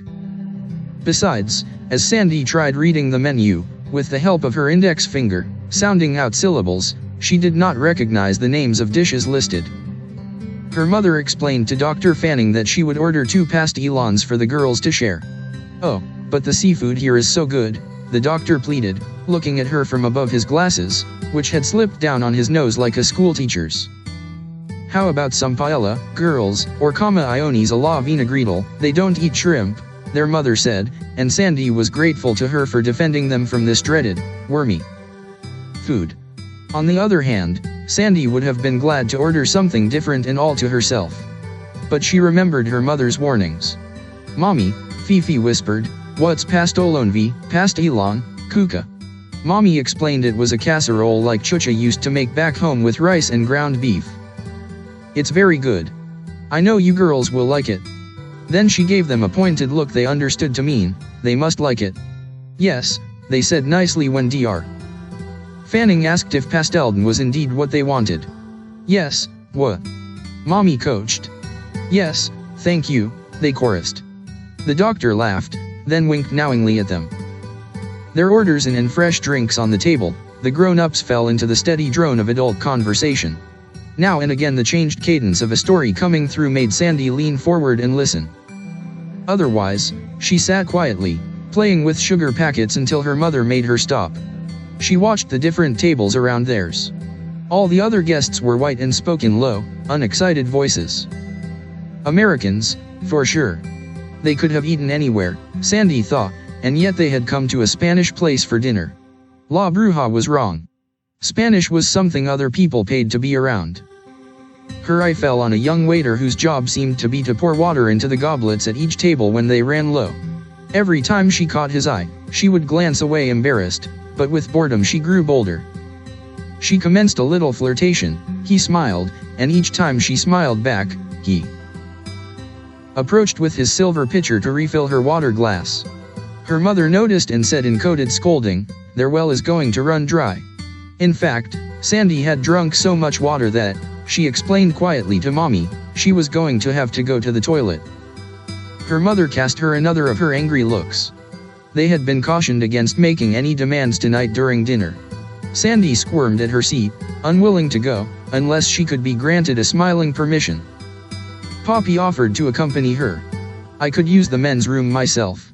Besides, as Sandy tried reading the menu, with the help of her index finger, sounding out syllables, she did not recognize the names of dishes listed. Her mother explained to Dr. Fanning that she would order 2 pastelons for the girls to share. Oh, but the seafood here is so good, the doctor pleaded, looking at her from above his glasses, which had slipped down on his nose like a schoolteacher's. How about some paella, girls, or iones a la vinagretal? They don't eat shrimp, their mother said, and Sandy was grateful to her for defending them from this dreaded, wormy food. On the other hand, Sandy would have been glad to order something different and all to herself. But she remembered her mother's warnings. Mommy, Fifi whispered, what's pastelon? Pastelon, kuka. Mommy explained it was a casserole like Chucha used to make back home with rice and ground beef. It's very good. I know you girls will like it. Then she gave them a pointed look they understood to mean, they must like it. Yes, they said nicely when Dr. Fanning asked if pastelon was indeed what they wanted. Yes, what? Mommy coached. Yes, thank you, they chorused. The doctor laughed, then winked knowingly at them. Their orders and fresh drinks on the table, the grown-ups fell into the steady drone of adult conversation. Now and again the changed cadence of a story coming through made Sandy lean forward and listen. Otherwise, she sat quietly, playing with sugar packets until her mother made her stop. She watched the different tables around theirs. All the other guests were white and spoke in low, unexcited voices. Americans, for sure. They could have eaten anywhere, Sandy thought, and yet they had come to a Spanish place for dinner. La Bruja was wrong. Spanish was something other people paid to be around. Her eye fell on a young waiter whose job seemed to be to pour water into the goblets at each table when they ran low. Every time she caught his eye, she would glance away embarrassed, but with boredom she grew bolder. She commenced a little flirtation, he smiled, and each time she smiled back, he approached with his silver pitcher to refill her water glass. Her mother noticed and said in coded scolding, "Their well is going to run dry." In fact, Sandy had drunk so much water that, she explained quietly to Mommy, she was going to have to go to the toilet. Her mother cast her another of her angry looks. They had been cautioned against making any demands tonight during dinner. Sandy squirmed at her seat, unwilling to go, unless she could be granted a smiling permission. Poppy offered to accompany her. "I could use the men's room myself."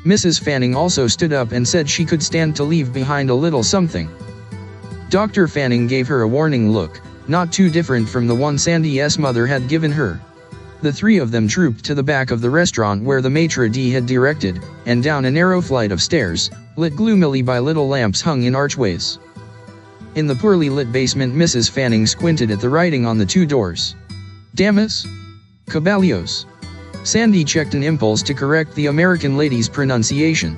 Mrs. Fanning also stood up and said she could stand to leave behind a little something. Dr. Fanning gave her a warning look, not too different from the one Sandy's mother had given her. The three of them trooped to the back of the restaurant where the maitre d' had directed, and down a narrow flight of stairs, lit gloomily by little lamps hung in archways. In the poorly lit basement, Mrs. Fanning squinted at the writing on the two doors. "Damas? Caballos." Sandy checked an impulse to correct the American lady's pronunciation.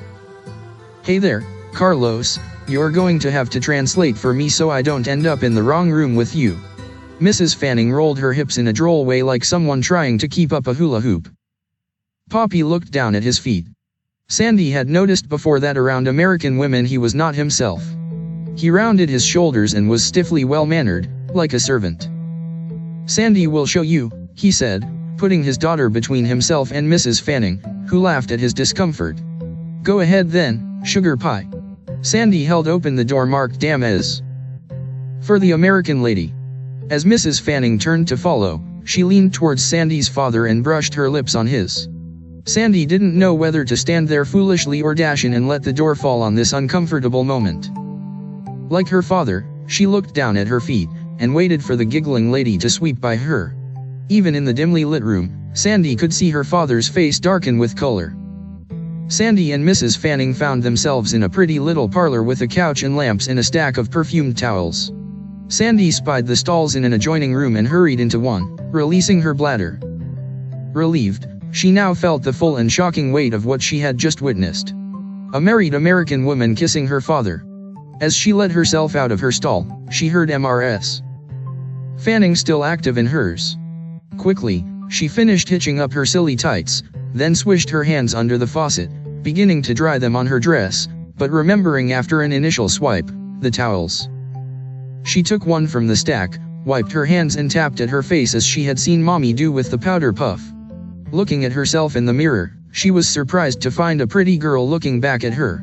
"Hey there, Carlos, you're going to have to translate for me so I don't end up in the wrong room with you." Mrs. Fanning rolled her hips in a droll way like someone trying to keep up a hula hoop. Poppy looked down at his feet. Sandy had noticed before that around American women he was not himself. He rounded his shoulders and was stiffly well-mannered, like a servant. "Sandy will show you," he said, putting his daughter between himself and Mrs. Fanning, who laughed at his discomfort. "Go ahead then, sugar pie." Sandy held open the door marked "Damas" for the American lady. As Mrs. Fanning turned to follow, she leaned towards Sandy's father and brushed her lips on his. Sandy didn't know whether to stand there foolishly or dash in and let the door fall on this uncomfortable moment. Like her father, she looked down at her feet, and waited for the giggling lady to sweep by her. Even in the dimly lit room, Sandy could see her father's face darken with color. Sandy and Mrs. Fanning found themselves in a pretty little parlor with a couch and lamps and a stack of perfumed towels. Sandy spied the stalls in an adjoining room and hurried into one, releasing her bladder. Relieved, she now felt the full and shocking weight of what she had just witnessed. A married American woman kissing her father. As she let herself out of her stall, she heard Mrs. Fanning still active in hers. Quickly, she finished hitching up her silly tights, then swished her hands under the faucet, beginning to dry them on her dress, but remembering after an initial swipe, the towels. She took one from the stack, wiped her hands and tapped at her face as she had seen Mommy do with the powder puff. Looking at herself in the mirror, she was surprised to find a pretty girl looking back at her.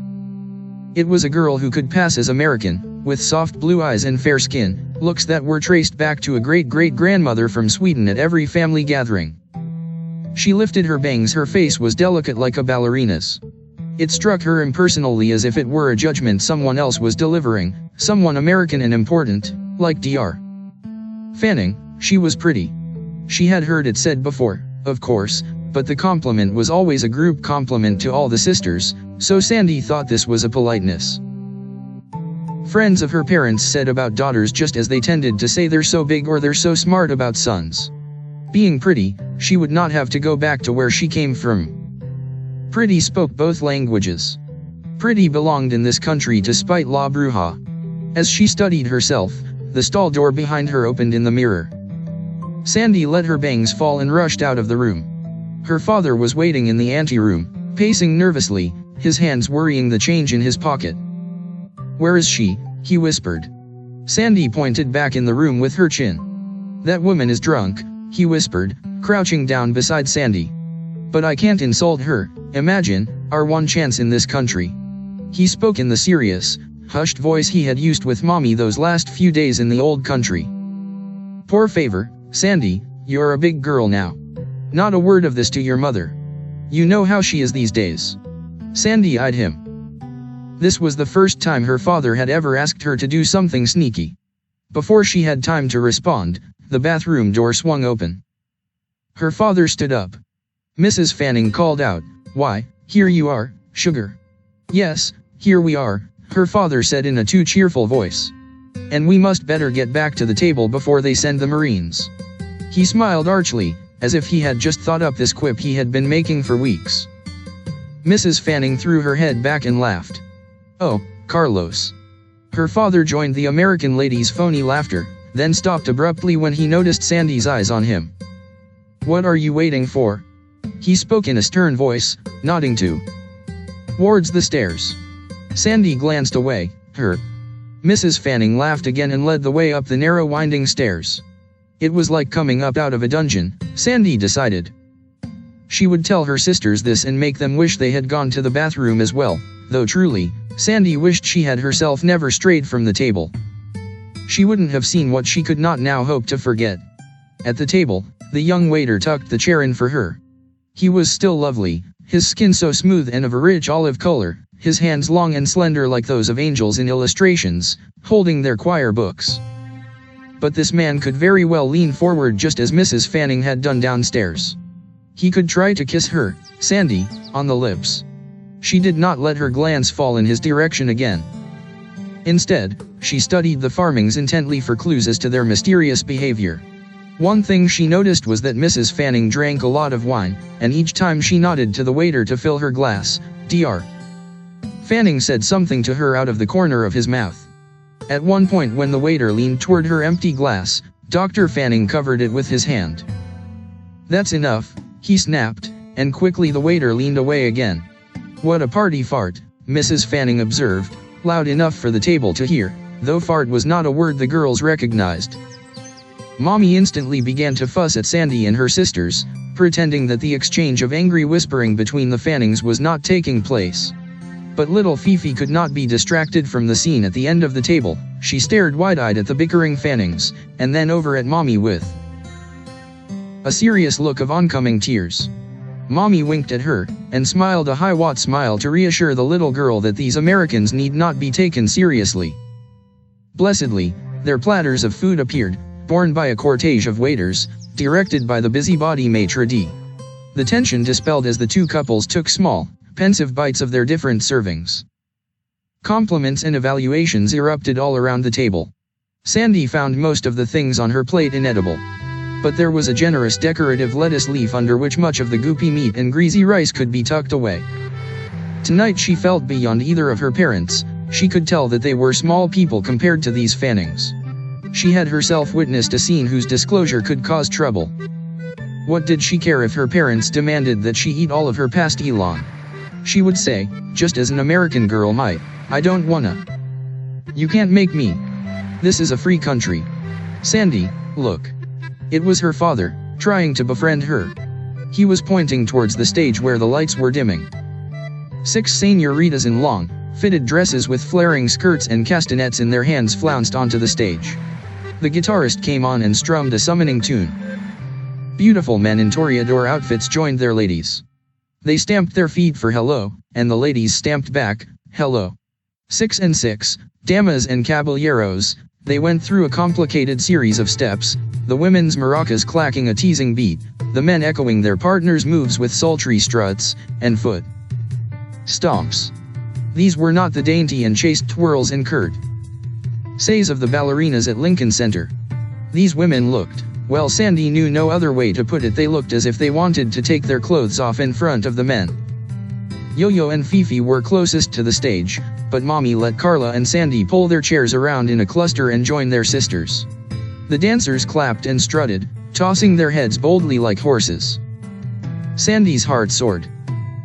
It was a girl who could pass as American, with soft blue eyes and fair skin, looks that were traced back to a great-great-grandmother from Sweden at every family gathering. She lifted her bangs, her face was delicate like a ballerina's. It struck her impersonally as if it were a judgment someone else was delivering, someone American and important, like Dr. Fanning. She was pretty. She had heard it said before, of course, but the compliment was always a group compliment to all the sisters, so Sandy thought this was a politeness. Friends of her parents said about daughters just as they tended to say they're so big or they're so smart about sons. Being pretty, she would not have to go back to where she came from. Pretty spoke both languages. Pretty belonged in this country despite La Bruja. As she studied herself, the stall door behind her opened in the mirror. Sandy let her bangs fall and rushed out of the room. Her father was waiting in the anteroom, pacing nervously, his hands worrying the change in his pocket. "Where is she?" he whispered. Sandy pointed back in the room with her chin. "That woman is drunk," he whispered, crouching down beside Sandy. "But I can't insult her. Imagine, our one chance in this country." He spoke in the serious, hushed voice he had used with Mommy those last few days in the old country. "Por favor, Sandy, you're a big girl now. Not a word of this to your mother. You know how she is these days." Sandy eyed him. This was the first time her father had ever asked her to do something sneaky. Before she had time to respond, the bathroom door swung open. Her father stood up. Mrs. Fanning called out, "Why, here you are, sugar." "Yes, here we are," her father said in a too cheerful voice. "And we must better get back to the table before they send the Marines." He smiled archly, as if he had just thought up this quip he had been making for weeks. Mrs. Fanning threw her head back and laughed. "Oh, Carlos." Her father joined the American lady's phony laughter, then stopped abruptly when he noticed Sandy's eyes on him. "What are you waiting for?" He spoke in a stern voice, nodding towards the stairs. Sandy glanced away, hurt. Mrs. Fanning laughed again and led the way up the narrow winding stairs. It was like coming up out of a dungeon, Sandy decided. She would tell her sisters this and make them wish they had gone to the bathroom as well, though truly, Sandy wished she had herself never strayed from the table. She wouldn't have seen what she could not now hope to forget. At the table, the young waiter tucked the chair in for her. He was still lovely, his skin so smooth and of a rich olive color, his hands long and slender like those of angels in illustrations, holding their choir books. But this man could very well lean forward just as Mrs. Fanning had done downstairs. He could try to kiss her, Sandy, on the lips. She did not let her glance fall in his direction again. Instead, she studied the Farmings intently for clues as to their mysterious behavior. One thing she noticed was that Mrs. Fanning drank a lot of wine, and each time she nodded to the waiter to fill her glass, Dr. Fanning said something to her out of the corner of his mouth. At one point when the waiter leaned toward her empty glass, Dr. Fanning covered it with his hand. "That's enough," he snapped, and quickly the waiter leaned away again. "What a party fart," Mrs. Fanning observed, loud enough for the table to hear, though fart was not a word the girls recognized. Mommy instantly began to fuss at Sandy and her sisters, pretending that the exchange of angry whispering between the Fannings was not taking place. But little Fifi could not be distracted from the scene at the end of the table. She stared wide-eyed at the bickering Fannings, and then over at Mommy with a serious look of oncoming tears. Mommy winked at her, and smiled a high-watt smile to reassure the little girl that these Americans need not be taken seriously. Blessedly, their platters of food appeared, borne by a cortege of waiters, directed by the busybody maitre d'. The tension dispelled as the two couples took small, pensive bites of their different servings. Compliments and evaluations erupted all around the table. Sandy found most of the things on her plate inedible. But there was a generous decorative lettuce leaf under which much of the goopy meat and greasy rice could be tucked away. Tonight she felt beyond either of her parents. She could tell that they were small people compared to these Fannings. She had herself witnessed a scene whose disclosure could cause trouble. What did she care if her parents demanded that she eat all of her pastillon? She would say, just as an American girl might, "I don't wanna. You can't make me. This is a free country." "Sandy, look." It was her father, trying to befriend her. He was pointing towards the stage where the lights were dimming. 6 señoritas in long, fitted dresses with flaring skirts and castanets in their hands flounced onto the stage. The guitarist came on and strummed a summoning tune. Beautiful men in toreador outfits joined their ladies. They stamped their feet for hello, and the ladies stamped back, hello. 6 and 6, damas and caballeros, they went through a complicated series of steps, the women's maracas clacking a teasing beat, the men echoing their partners' moves with sultry struts and foot stomps. These were not the dainty and chaste twirls and curtsays of the ballerinas at Lincoln Center. These women looked, well, Sandy knew no other way to put it, they looked as if they wanted to take their clothes off in front of the men. Yo-Yo and Fifi were closest to the stage, but Mommy let Carla and Sandy pull their chairs around in a cluster and join their sisters. The dancers clapped and strutted, tossing their heads boldly like horses. Sandy's heart soared.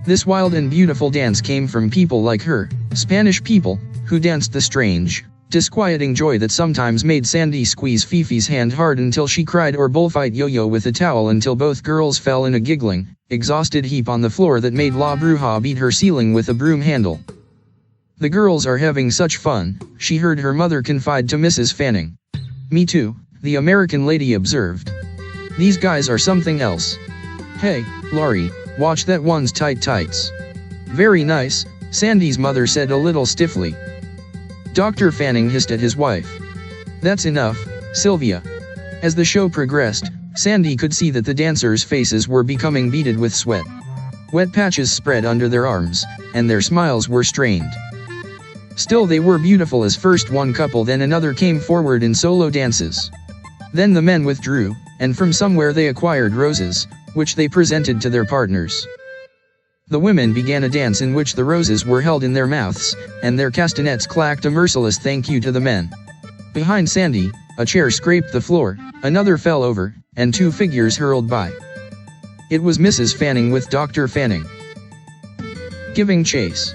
This wild and beautiful dance came from people like her, Spanish people, who danced the strange, disquieting joy that sometimes made Sandy squeeze Fifi's hand hard until she cried or bullfight Yo-Yo with a towel until both girls fell in a giggling, exhausted heap on the floor that made La Bruja beat her ceiling with a broom handle. "The girls are having such fun," she heard her mother confide to Mrs. Fanning. "Me too," the American lady observed. "These guys are something else. Hey, Laurie, watch that one's tight tights." "Very nice," Sandy's mother said a little stiffly. Dr. Fanning hissed at his wife. "That's enough, Sylvia." As the show progressed, Sandy could see that the dancers' faces were becoming beaded with sweat. Wet patches spread under their arms, and their smiles were strained. Still they were beautiful as first one couple then another came forward in solo dances. Then the men withdrew, and from somewhere they acquired roses, which they presented to their partners. The women began a dance in which the roses were held in their mouths, and their castanets clacked a merciless thank you to the men. Behind Sandy, a chair scraped the floor, another fell over, and two figures hurled by. It was Mrs. Fanning with Dr. Fanning giving chase.